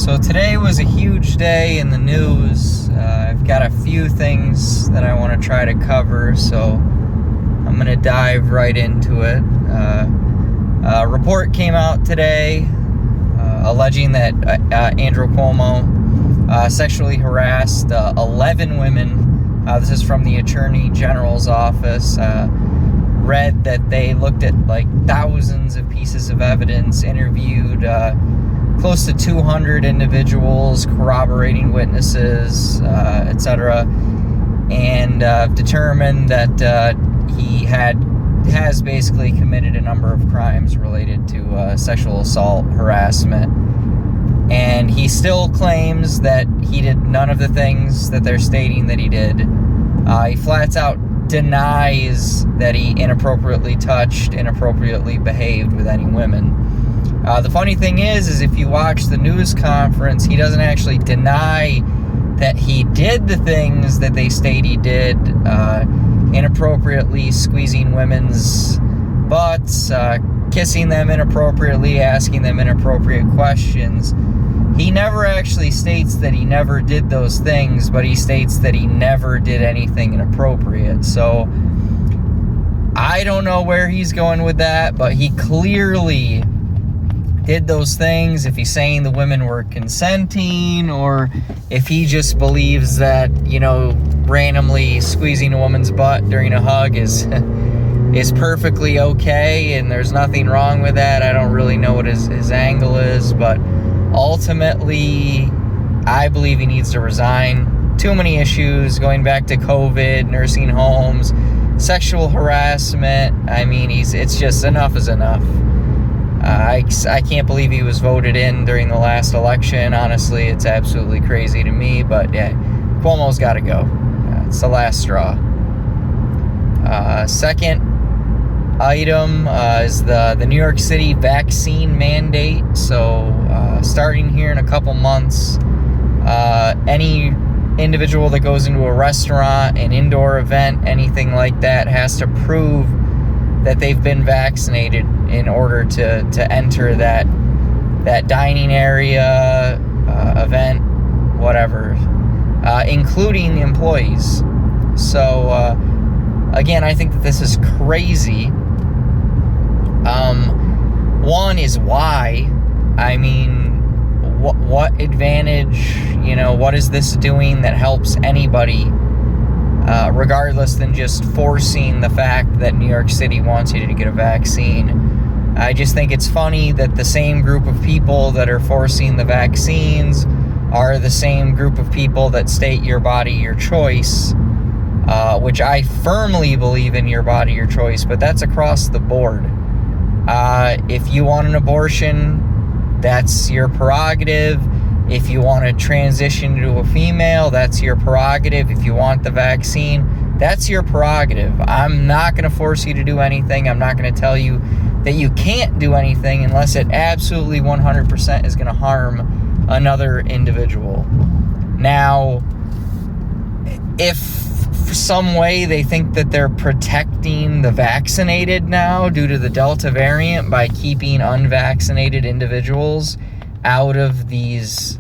So today was a huge day in the news. I've got a few things that I want to try to cover, so I'm going to dive right into it. A report came out today alleging that Andrew Cuomo sexually harassed 11 women. This is from the Attorney General's office. Read that they looked at like thousands of pieces of evidence, interviewed close to 200 individuals, corroborating witnesses, etc., and determined that he has basically committed a number of crimes related to sexual assault, harassment, and he still claims that he did none of the things that they're stating that he did. He flats out denies that he inappropriately touched, inappropriately behaved with any women. The funny thing is if you watch the news conference, he doesn't actually deny that he did the things that they state he did, inappropriately squeezing women's butts, kissing them inappropriately, asking them inappropriate questions. He never actually states that he never did those things, but he states that he never did anything inappropriate. So I don't know where he's going with that, but he clearly did those things. If he's saying the women were consenting, or if he just believes that, randomly squeezing a woman's butt during a hug is perfectly okay and there's nothing wrong with that. I don't really know what his angle is, but ultimately I believe he needs to resign. Too many issues going back to COVID, nursing homes, sexual harassment. I mean, it's just enough is enough. I can't believe he was voted in during the last election. Honestly, it's absolutely crazy to me, but yeah, Cuomo's got to go. It's the last straw. Second item is the New York City vaccine mandate. So starting here in a couple months, any individual that goes into a restaurant, an indoor event, anything like that, has to prove that they've been vaccinated in order to enter that dining area, event, whatever, including employees. So again, I think that this is crazy. One is why. I mean, what advantage, what is this doing that helps anybody, regardless than just forcing the fact that New York City wants you to get a vaccine? I just think it's funny that the same group of people that are forcing the vaccines are the same group of people that state your body, your choice, which I firmly believe in your body, your choice, but that's across the board. If you want an abortion, that's your prerogative. If you want to transition to a female, that's your prerogative. If you want the vaccine, that's your prerogative. I'm not going to force you to do anything. I'm not going to tell you that you can't do anything unless it absolutely 100% is going to harm another individual. Now, if for some way they think that they're protecting the vaccinated now due to the Delta variant by keeping unvaccinated individuals out of these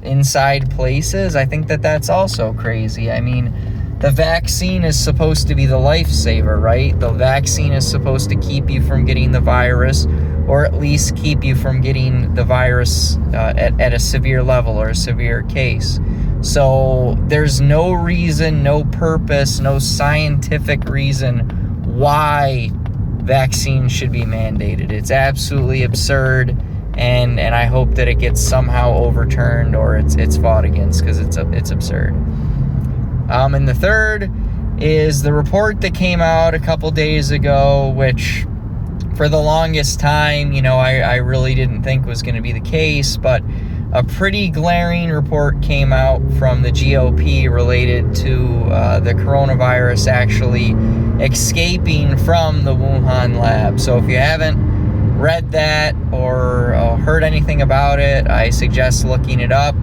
inside places, I think that that's also crazy. I mean, the vaccine is supposed to be the lifesaver, right? The vaccine is supposed to keep you from getting the virus, or at least keep you from getting the virus at a severe level or a severe case. So there's no reason, no purpose, no scientific reason why vaccines should be mandated. It's absolutely absurd. And I hope that it gets somehow overturned or it's fought against, because it's absurd. And the third is the report that came out a couple days ago, which for the longest time, I really didn't think was going to be the case, but a pretty glaring report came out from the GOP related to the coronavirus actually escaping from the Wuhan lab. So if you haven't read that or heard anything about it, I suggest looking it up.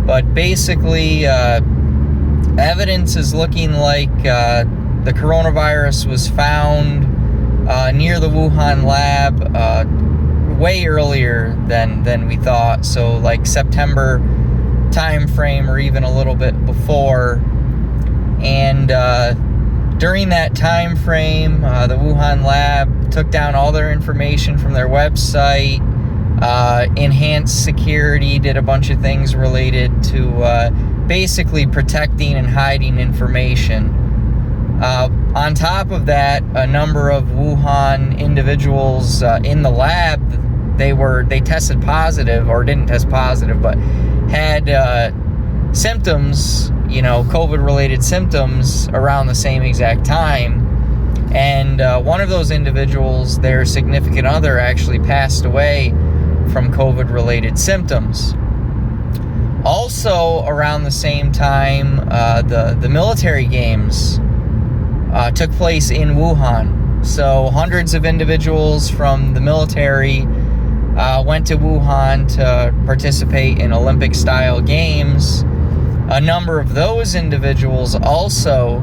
But basically, evidence is looking like the coronavirus was found near the Wuhan lab way earlier than we thought. So like September time frame, or even a little bit before. And during that time frame, the Wuhan lab took down all their information from their website, enhanced security, did a bunch of things related to basically protecting and hiding information. On top of that, a number of Wuhan individuals in the lab, they tested positive, or didn't test positive, but had symptoms, COVID-related symptoms around the same exact time. And one of those individuals, their significant other, actually passed away from COVID-related symptoms. Also, around the same time, the military games took place in Wuhan. So hundreds of individuals from the military went to Wuhan to participate in Olympic-style games. A number of those individuals also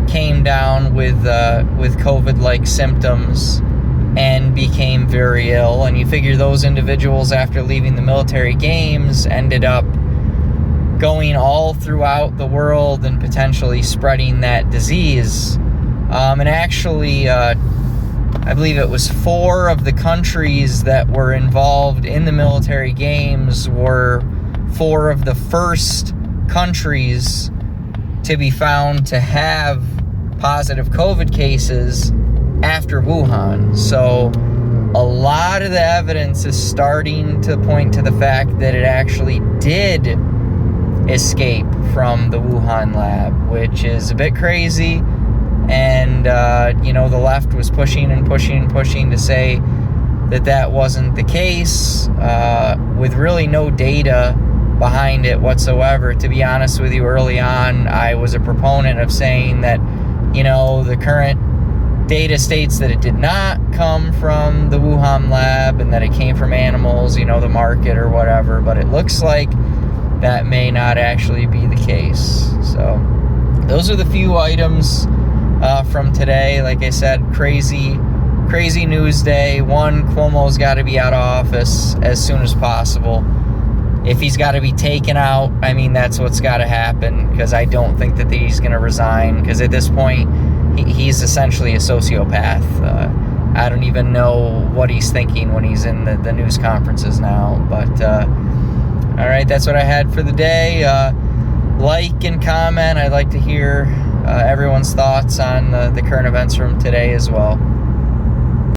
came down with COVID-like symptoms and became very ill. And you figure those individuals, after leaving the military games, ended up going all throughout the world and potentially spreading that disease. And actually, I believe it was 4 of the countries that were involved in the military games were 4 of the first countries to be found to have positive COVID cases after Wuhan. So a lot of the evidence is starting to point to the fact that it actually did escape from the Wuhan lab, which is a bit crazy. And, the left was pushing to say that wasn't the case, with really no data behind it whatsoever. To be honest with you, early on, I was a proponent of saying that, the current data states that it did not come from the Wuhan lab and that it came from animals, the market or whatever. But it looks like that may not actually be the case. So those are the few items from today. Like I said, crazy news day. One, Cuomo's got to be out of office as soon as possible. If he's got to be taken out, that's what's got to happen, because I don't think that he's going to resign, because at this point, he's essentially a sociopath. I don't even know what he's thinking when he's in the news conferences now. But, all right, that's what I had for the day. Like and comment. I'd like to hear everyone's thoughts on the current events from today as well.